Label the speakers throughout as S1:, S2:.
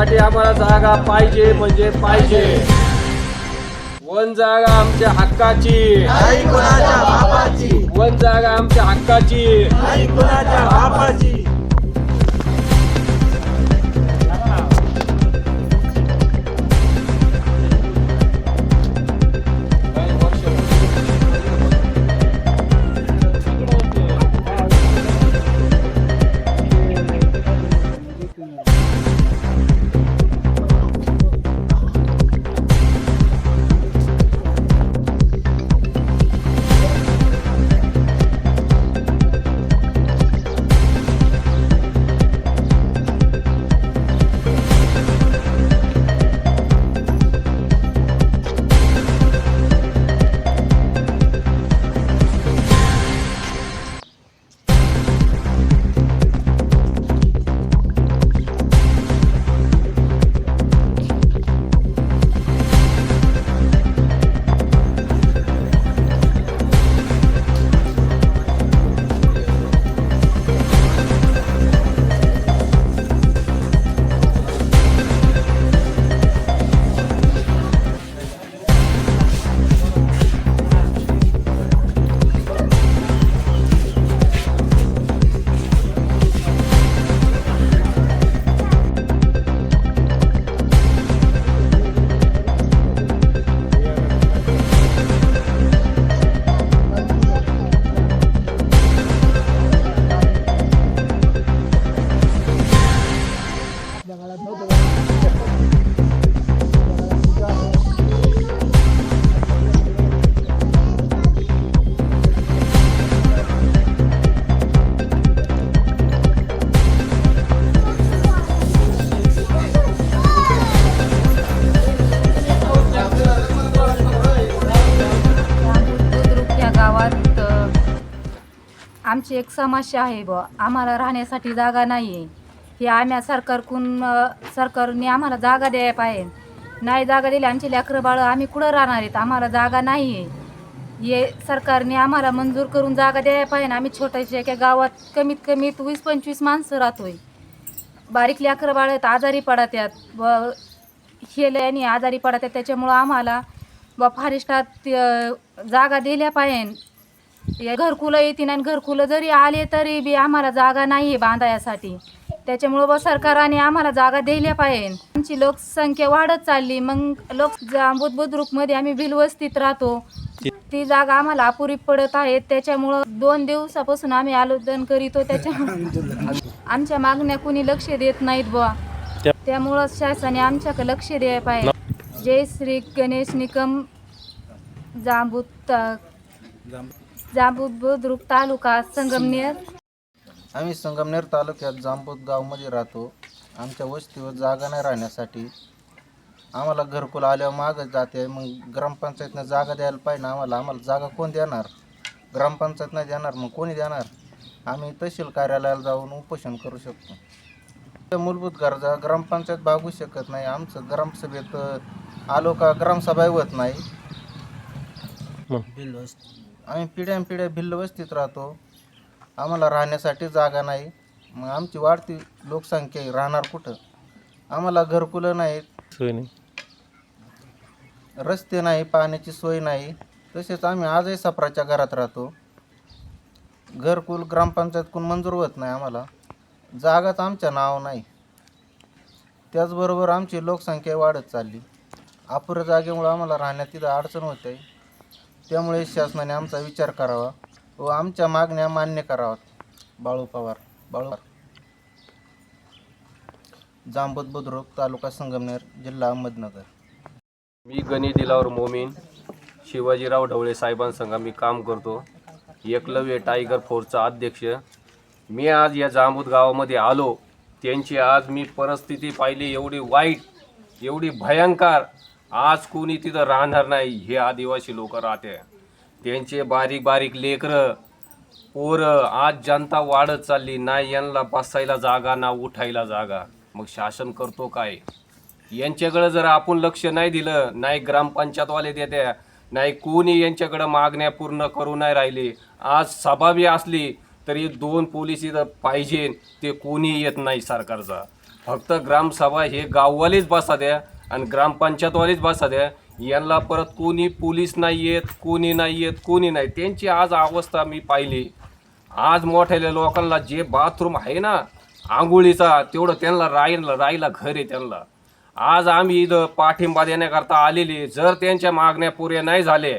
S1: राहण्यासाठी आम्हाला जागा पाहिजे म्हणजे पाहिजे। वन जागा आमच्या हक्काची,
S2: नाही कोणाच्या बापाची,
S1: वन जागा आमच्या हक्काची,
S2: नाही कोणाच्या बापाची।
S3: आमची एक समस्या आहे बुवा, आम्हाला राहण्यासाठी जागा नाही आहे। हे आम्ही सरकारने आम्हाला जागा द्यायला पाहिजे। नाही जागा दिली आमची लेकरं बाळं आम्ही कुठं राहणार आहेत, आम्हाला जागा नाही आहे। हे सरकारने आम्हाला मंजूर करून जागा द्यायला पाहिजे। आम्ही छोट्याशा एका गावात कमीत कमी 20-25 माणसं राहतोय। बारीक लेकरं बाळं आहेत, आजारी पडतात व हेल्याने आजारी पडतात, त्याच्यामुळं आम्हाला व फॉरेस्टात जागा दिल्या पाहिजे। घरकुलं येतील आणि घरकुलं जरी आले तरी बी आम्हाला जागा नाही आहे बांधायसाठी, त्याच्यामुळं व सरकारने आम्हाला जागा द्यायला पाहिजे। आमची लोकसंख्या वाढत चालली, मग बुद्रुकमध्ये आम्ही भिलवस्तीत राहतो, ती जागा आम्हाला अपुरी पडत आहे। त्याच्यामुळं 2 दिवसापासून आम्ही आंदोलन करीतो, त्याच्यामुळं आमच्या मागण्या कुणी लक्ष देत नाहीत बुवा, त्यामुळं शासनाने आमच्याकडे लक्ष द्यायला पाहिजे। जय श्री गणेश निकम, जांबूत बुद्रुक तालुका संगमनेर।
S2: आम्ही संगमनेर तालुक्यात जांबूत गावमध्ये राहतो। आमच्या वस्तीवर जागा नाही राहण्यासाठी आम्हाला घरकुल आल्यावर मागच जाते। मग ग्रामपंचायतनं जागा द्यायला पाहिजे आम्हाला जागा कोण देणार? ग्रामपंचायत नाही देणार, मग कोणी देणार? आम्ही तहसील कार्यालयाला जाऊन उपोषण करू शकतो। त्या मूलभूत गरजा ग्रामपंचायत भागू शकत नाही। आमचं ग्रामसभेत आलो का ग्रामसभा होत नाही। आम्ही पिढ्यानपिढ्या भिल्लवस्तीत राहतो, आम्हाला राहण्यासाठी जागा नाही। मग आमची वाढती लोकसंख्या राहणार कुठं? आम्हाला घरकुलं नाहीत,
S4: सोय नाही,
S2: रस्ते नाही, पाण्याची सोय नाही। तसेच आम्ही आजही सपराच्या घरात राहतो, घरकुल ग्रामपंचायतकडून मंजूर होत नाही आम्हाला, जागाच आमच्या नाव नाही। त्याचबरोबर आमची लोकसंख्या वाढत चालली, अपुऱ्या जागेमुळे आम्हाला राहण्यात तिथं अडचण होते। त्यामुळे शासनाने आमचा विचार करावा व आमच्या मागण्या मान्य कराव्यात। बाळू पवार, जांबूत बुद्रुक, तालुका संगमनेर, जिल्हा अहमदनगर।
S1: मी गणी दिलावर मोमीन, शिवाजीराव ढवळे साहेबांसंग मी काम करतो, एकलव्य टायगर फोर्सचा अध्यक्ष। मी आज या जांबूत गावामध्ये आलो, त्यांची आज मी परिस्थिती पाहिली, एवढी वाईट, एवढी भयंकर। आज कोणी तिथं राहणार नाही, हे आदिवासी लोक राहते, त्यांचे बारीक बारीक लेकरं पोरं। आज जनता वाढत चालली, नाही यांना बसायला जागा ना उठायला जागा। मग शासन करतो काय? यांच्याकडे जर आपण लक्ष नाही दिलं, नाही ग्रामपंचायतवाले देते, नाही कोणी यांच्याकडे मागण्या पूर्ण करू नाही राहिले। आज सभा बी असली तरी 2 पोलीस इथं पाहिजे, ते कोणी येत नाही सरकारचा। फक्त ग्रामसभा हे गाववालेच बसा द्या आणि ग्रामपंचायतवालेच बसा द्या. यांना परत कोणी पोलीस नाही येत, कोणी नाही येत, कोणी नाही. त्यांची आज अवस्था मी पाहिली. आज मोठ्या लोकांना जे बाथरूम आहे ना आंघोळीचा, तेवढं त्यांना राहायला घर आहे त्यांना. आज आम्ही इथं पाठिंबा देण्याकरता आलेले. जर त्यांच्या मागण्या पुऱ्या नाही झाल्या,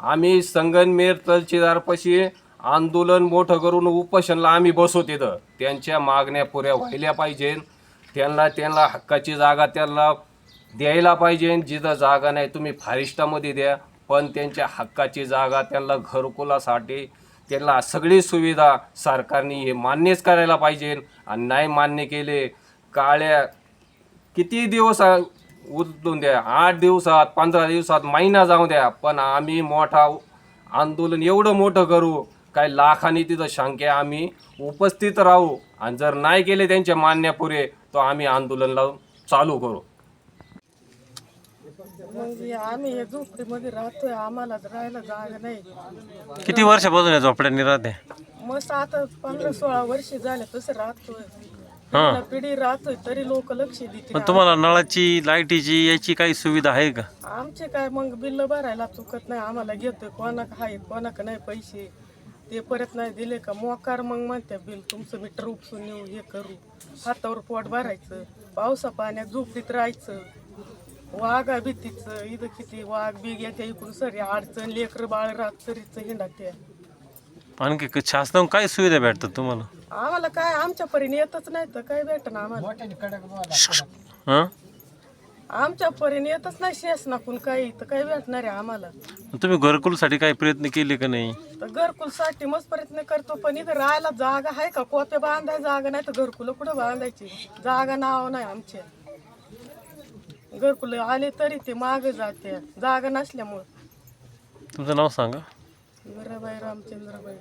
S1: आम्ही संगमनेर तहसीलदारपाशी आंदोलन मोठं करून उपोषणला आम्ही बसू तिथं. त्यांच्या मागण्या पुऱ्या व्हायला पाहिजे. त्यांना हक्काची जागा त्यांना द्यायला पाहिजे. जिथं जागा नाही तुम्ही फारिस्टामध्ये द्या, पण त्यांच्या हक्काची जागा त्यांना घरकुलासाठी त्यांना सगळी सुविधा सरकारने हे मान्यच करायला पाहिजे. आणि नाही मान्य केले, काळ्या किती दिवस उचलून द्या, 8 दिवसात, 15 दिवसात, महिना जाऊ द्या, पण आम्ही मोठा आंदोलन एवढं मोठं करू, काय लाखांनी तिथं संख्या आम्ही उपस्थित राहू. आणि जर नाही केले त्यांच्या मान्य पुरे, तर आम्ही आंदोलनाला चालू करू.
S4: म्हणजे आम्ही या झोपडीमध्ये राहतोय, आम्हाला राहायला जागा नाही.
S5: किती वर्षापासून या झोपड्यांनी राहते?
S4: मस्त आता 15-16 वर्ष झाले तसं राहतोय.
S5: हां.
S4: पिढी राहतोय तरी लोक लक्ष देते.
S5: पण तुम्हाला नळाची, लाईटीची याची काही सुविधा आहे का?
S4: आमचे काय मग बिल्ल भरायला चुकत नाही. आम्हाला घेतोय कोणाक आहे कोणाक नाही पैसे, ते परत नाही दिले का मोकार मग म्हणते बिल तुमचं मीटर उपसून येऊ, हे करू. हातावर पोट भरायचं, पावसा पाण्यात झोपडीत राहायचं. वाघा भीतीचं इथं किती वाघ बिग येते इकडून सरी अडचण, लेकर बाळ रात्रीचं हिंडाते.
S5: आणखी शासनाकडून काय सुविधा भेटतात तुम्हाला?
S4: आम्हाला काय आमच्या परीने येतच नाही तर काय भेटन आम्हाला.
S5: हां.
S4: आमच्या परीने येतच नाही शासनाकडून काही, तर काय भेटणार आहे आम्हाला.
S5: तुम्ही घरकुलसाठी काही प्रयत्न केले का नाही?
S4: तर घरकुलसाठी मस्त प्रयत्न करतो, पण इथं राहायला जागा आहे का? कोपे बांधाय जागा नाही तर घरकुलं कुठं बांधायची? जागा नाव नाही आमच्या. घरकुलं आले तरी ते मागे जाते जागा नसल्यामुळं.
S5: तुमचं नाव सांगा.
S4: मीराबाई रामचंद्रबाई.